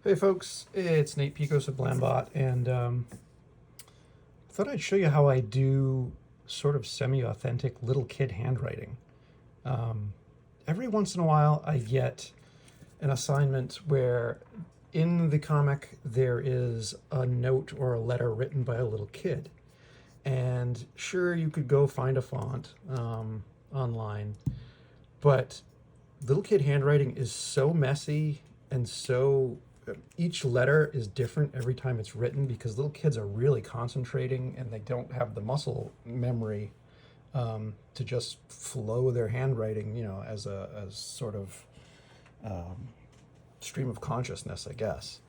Hey folks, it's Nate Piekos of Blambot, and I thought I'd show you how I do sort of semi-authentic little kid handwriting. Every once in a while I get an assignment where in the comic there is a note or a letter written by a little kid. And sure, you could go find a font online, but little kid handwriting is so messy and so each letter is different every time it's written because little kids are really concentrating and they don't have the muscle memory to just flow their handwriting, as as sort of stream of consciousness, I guess.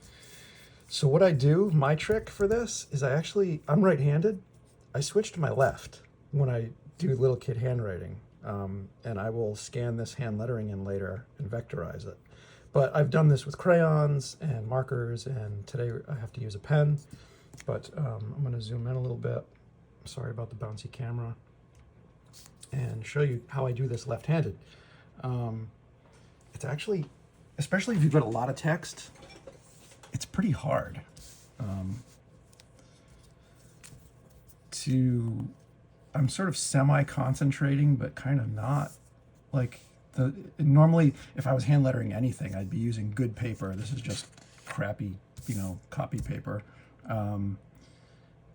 So what I do, my trick for this is I'm right-handed. I switch to my left when I do little kid handwriting, and I will scan this hand lettering in later and vectorize it. But I've done this with crayons and markers, and today I have to use a pen. But I'm going to zoom in a little bit. Sorry about the bouncy camera. And show you how I do this left-handed. It's actually, especially if you've got a lot of text, it's pretty hard I'm sort of semi-concentrating, but kind of not. Like, normally, if I was hand lettering anything, I'd be using good paper. This is just crappy, copy paper. And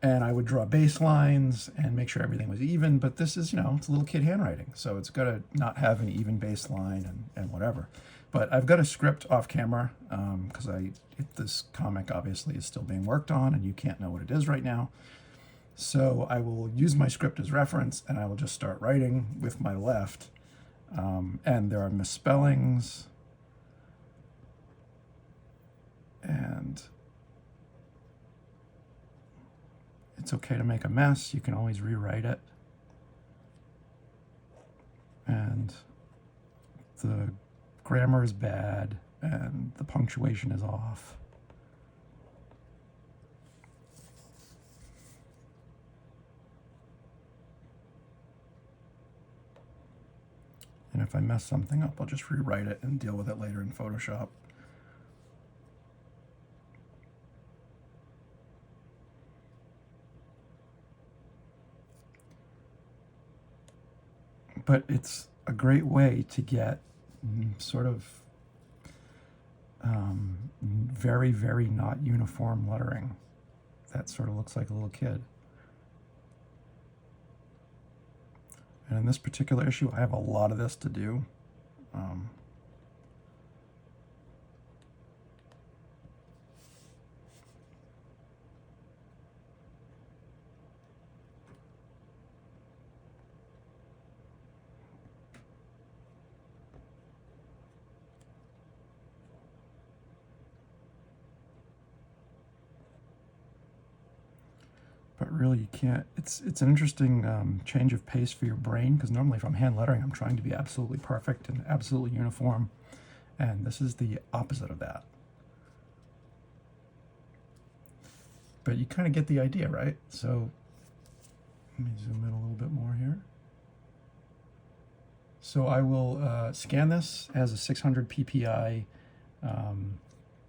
I would draw baselines and make sure everything was even, but this is, it's a little kid handwriting, so it's got to not have an even baseline and whatever. But I've got a script off camera because this comic obviously is still being worked on and you can't know what it is right now. So I will use my script as reference and I will just start writing with my left. And there are misspellings and it's okay to make a mess. You can always rewrite it. And the grammar is bad and the punctuation is off. And if I mess something up, I'll just rewrite it and deal with it later in Photoshop. But it's a great way to get sort of very, very not uniform lettering that sort of looks like a little kid. And in this particular issue, I have a lot of this to do. But really, you can't. It's an interesting change of pace for your brain, because normally if I'm hand lettering, I'm trying to be absolutely perfect and absolutely uniform, and this is the opposite of that. But you kind of get the idea, right? So let me zoom in a little bit more here. So I will scan this as a 600 ppi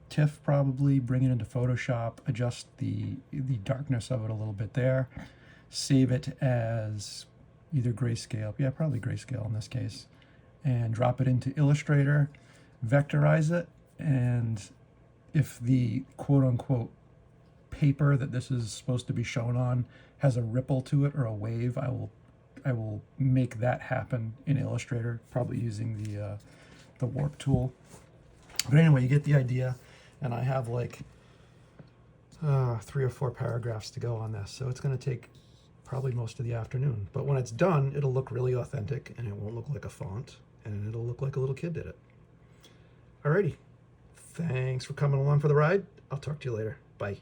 TIFF, probably bring it into Photoshop, adjust the darkness of it a little bit there, save it as either grayscale, probably grayscale in this case, and drop it into Illustrator, vectorize it, and if the quote-unquote paper that this is supposed to be shown on has a ripple to it or a wave, I will make that happen in Illustrator, probably using the warp tool. But anyway, you get the idea. And I have like 3 or 4 paragraphs to go on this. So it's going to take probably most of the afternoon. But when it's done, it'll look really authentic and it won't look like a font and it'll look like a little kid did it. Alrighty. Thanks for coming along for the ride. I'll talk to you later. Bye.